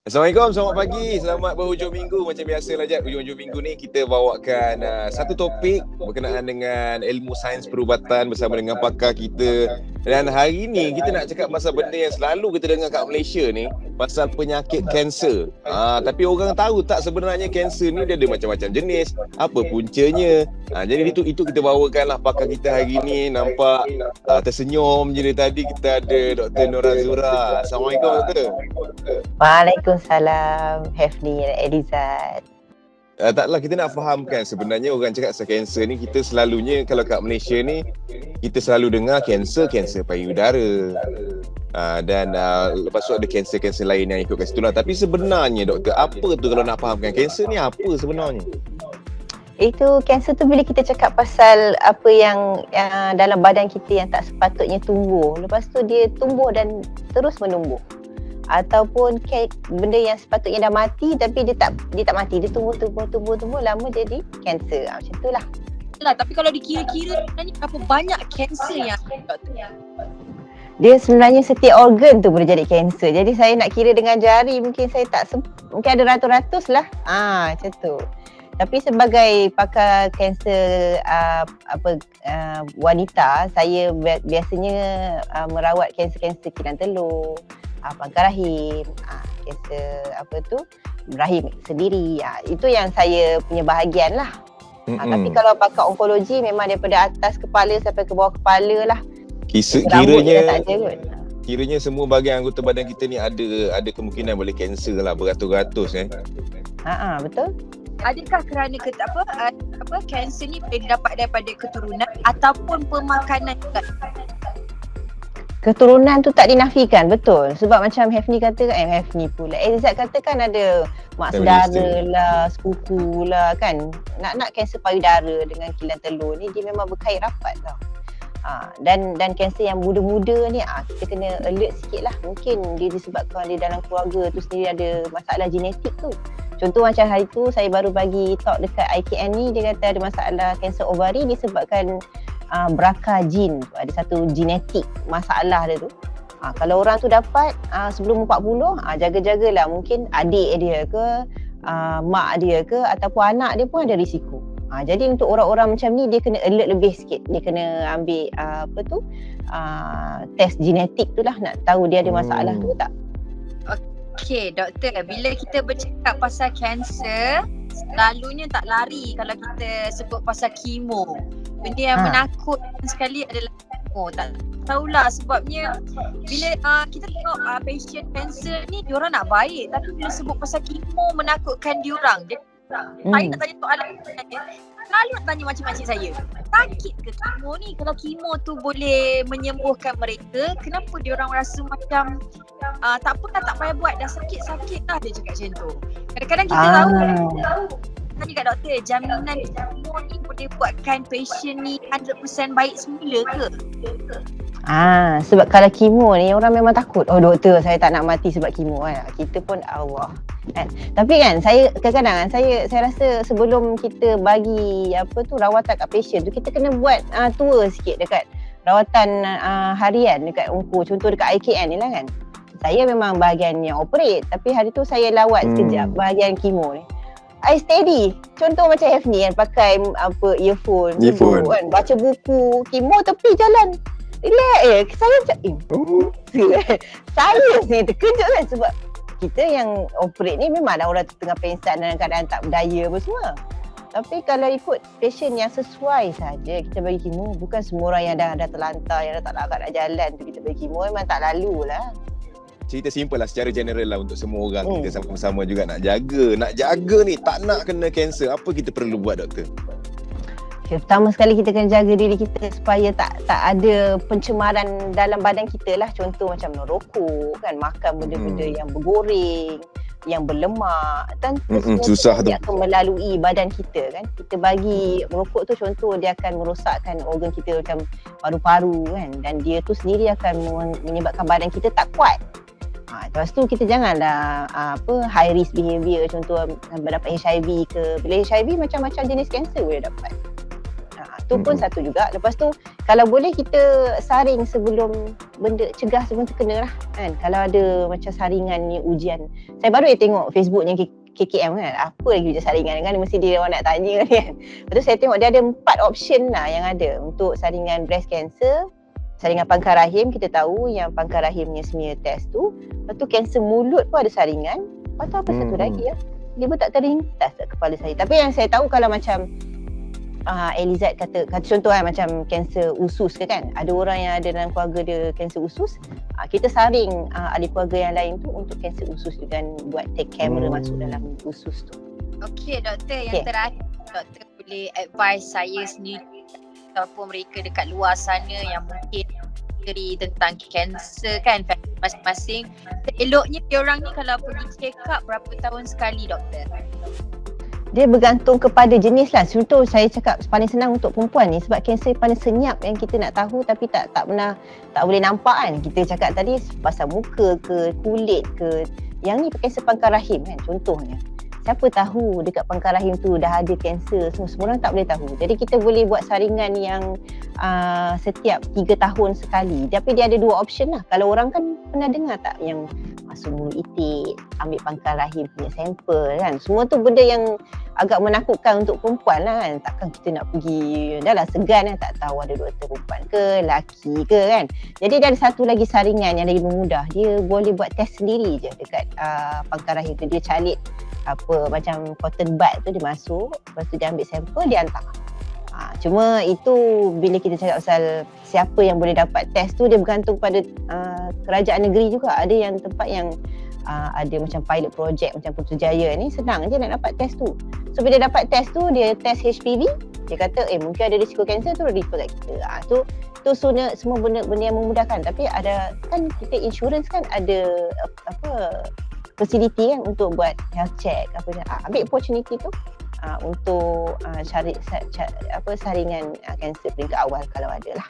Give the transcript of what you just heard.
Assalamualaikum, selamat pagi, selamat berhujung minggu. Macam biasalah Jad, hujung-hujung minggu ni kita bawakan satu topik berkenaan dengan ilmu sains perubatan bersama dengan pakar kita. Dan hari ni kita nak cakap pasal benda yang selalu kita dengar kat Malaysia ni, pasal penyakit kanser. Tapi orang tahu tak sebenarnya kanser ni dia ada macam-macam jenis, apa puncanya. Jadi itu kita bawakan lah pakar kita hari ni. Nampak tersenyum je dari tadi. Kita ada Dr. Nur Azura. Assalamualaikum Dr. Waalaikumsalam, Hefni dan Elizad. Taklah, kita nak fahamkan sebenarnya orang cakap pasal kanser ni, kita selalunya kalau kat Malaysia ni kita selalu dengar kanser payudara. Dan lepas tu ada kanser lain yang ikut kat situ lah. Tapi sebenarnya doktor, apa tu kalau nak fahamkan kanser ni apa sebenarnya? Itu kanser tu bila kita cakap pasal apa yang dalam badan kita yang tak sepatutnya tumbuh. Lepas tu dia tumbuh dan terus menumbuh. Ataupun benda yang sepatutnya dah mati tapi dia tak mati, dia tumbuh lama jadi kanser. Macam itulah. Tapi kalau dikira-kira sebenarnya berapa banyak kanser yang ada? Dia sebenarnya setiap organ tu boleh jadi kanser. Jadi saya nak kira dengan jari mungkin saya mungkin ada ratus-ratus lah. Macam tu. Tapi sebagai pakar kanser wanita, saya biasanya merawat kanser-kanser kilang telur, pangkal rahim, kanser rahim sendiri. Itu yang saya punya bahagian lah. Tapi kalau pakar onkologi memang daripada atas kepala sampai ke bawah kepala lah. Kiranya semua bahagian anggota badan kita ni ada kemungkinan boleh kanser lah, beratus-ratus Betul. Adakah kerana kanser ni boleh didapat daripada keturunan ataupun pemakanan juga? Keturunan tu tak dinafikan, betul. Sebab macam Hefni kata, Hefni pula, Elizad kata kan ada mak saudara lah, sepupu lah kan. Nak kanser payudara dengan kilang telur ni dia memang berkait rapat tau. Dan kanser yang muda-muda ni kita kena alert sikit lah. Mungkin dia disebabkan dia dalam keluarga tu sendiri ada masalah genetik tu. Contoh macam hari tu saya baru bagi talk dekat IKN ni, dia kata ada masalah kanser ovari disebabkan BRCA gene. Ada satu genetik masalah dia tu. Kalau orang tu dapat sebelum 40, jaga-jagalah, mungkin adik dia ke, mak dia ke ataupun anak dia pun ada risiko. Jadi untuk orang-orang macam ni dia kena alert lebih sikit. Dia kena ambil test genetik tu lah, nak tahu dia ada masalah tu tak. Okey doktor, bila kita bercakap pasal kanser, selalunya tak lari kalau kita sebut pasal kemo. Benda yang menakutkan sekali adalah kemo. Tak tahulah sebabnya bila kita tengok patient kanser ni diorang nak baik, tapi bila sebut pasal kemo menakutkan diorang. Saya nak tanya soalan sebenarnya, selalu nak tanya makcik-makcik saya, sakit ke kemo ni? Kalau kemo tu boleh menyembuhkan mereka, kenapa diorang rasa macam tak apalah, tak payah buat, dah sakit-sakit lah, dia cakap macam tu. Kadang-kadang kita tahu tanya kat doktor, jaminan kemo ni boleh buatkan patient ni 100% baik semula ke? Sebab kalau kemo ni orang memang takut. Oh doktor, saya tak nak mati sebab kemo kan. Kita pun Allah kan. Tapi kan saya kadang-kadang saya rasa sebelum kita bagi rawatan kat patient tu, kita kena buat tour sikit dekat rawatan harian dekat Ungku. Contoh dekat IKN ni lah kan. Saya memang bahagian yang operate, tapi hari tu saya lawat sekejap bahagian kemo ni. I steady. Contoh macam Hefni kan, pakai earphone kan, baca buku, kemo tepi jalan. Relax. Saya macam saya sendiri terkejut kan, sebab kita yang operate ni memang ada orang tengah pengsan dalam keadaan tak berdaya apa semua. Tapi kalau ikut patient yang sesuai saja kita bagi kemo. Bukan semua orang yang dah terlantar, yang dah tak larat nak jalan tu kita bagi kemo, memang tak lalu lah. Cerita simple lah, secara general lah untuk semua orang. Kita sama-sama juga nak jaga ni, tak nak kena kanser. Apa kita perlu buat doktor? Pertama sekali kita kena jaga diri kita supaya tak ada pencemaran dalam badan kita lah. Contoh macam merokok kan, makan benda-benda yang bergoreng, yang berlemak, dan susah tu. Dia akan melalui badan kita kan. Kita bagi merokok tu, contoh dia akan merosakkan organ kita macam paru-paru kan, dan dia tu sendiri akan menyebabkan badan kita tak kuat. Lepas tu kita janganlah high risk behavior, contoh dapat HIV ke. Bila HIV macam-macam jenis kanser boleh dapat. Tu pun satu juga. Lepas tu kalau boleh kita saring sebelum benda cegah sebelum terkena lah kan. Kalau ada macam saringan ni ujian. Saya baru tengok Facebooknya KKM kan. Apa lagi ujian saringan kan, mesti dia orang nak tanya kan. Lepas tu saya tengok dia ada 4 option lah yang ada untuk saringan breast cancer. Saringan pangkal rahim, kita tahu yang pangkal rahimnya smear test tu. Lepas tu kanser mulut pun ada saringan. Lepas tu apa satu lagi ya? Dia pun tak terlintas kat kepala saya. Tapi yang saya tahu kalau macam Elizad kata contoh kan macam kanser usus ke kan, ada orang yang ada dalam keluarga dia kanser usus, kita saring ahli keluarga yang lain tu untuk kanser usus dengan buat take kamera masuk dalam usus tu. Okey doktor, yang terakhir doktor boleh advise saya sendiri ataupun mereka dekat luar sana yang mungkin misteri tentang kanser kan masing-masing, eloknya diorang ni kalau pergi check up berapa tahun sekali doktor? Dia bergantung kepada jenis lah. Contoh saya cakap paling senang untuk perempuan ni sebab kanser paling senyap yang kita nak tahu tapi tak pernah, tak boleh nampak kan. Kita cakap tadi pasal muka ke, kulit ke. Yang ni kanser pangkal rahim kan contohnya. Siapa tahu dekat pangkal rahim tu dah ada kanser, semua orang tak boleh tahu. Jadi kita boleh buat saringan yang setiap 3 tahun sekali. Tapi dia ada 2 option lah. Kalau orang kan pernah dengar tak yang masuk mulut itik, ambil pangkal rahim punya sampel kan. Semua tu benda yang agak menakutkan untuk perempuan lah kan. Takkan kita nak pergi, dah lah segan kan, tak tahu ada doktor perempuan ke, lelaki ke kan. Jadi dia ada satu lagi saringan yang lagi mudah. Dia boleh buat test sendiri je dekat pangkal rahim tu. Dia calik apa macam cotton bud tu dia masuk, lepas tu dia ambil sampel, dia hantar. Cuma itu bila kita cakap pasal siapa yang boleh dapat test tu, dia bergantung pada kerajaan negeri juga. Ada yang tempat yang ada macam pilot project macam Putrajaya ni senang je nak dapat test tu. So bila dapat test tu, dia test HPV, dia kata mungkin ada risiko kanser tu, refer kat kita. Tu semua benda yang memudahkan. Tapi ada kan kita insurans kan ada facility kan untuk buat health check ambil opportunity tu untuk cari saringan kanser peringkat awal kalau ada lah.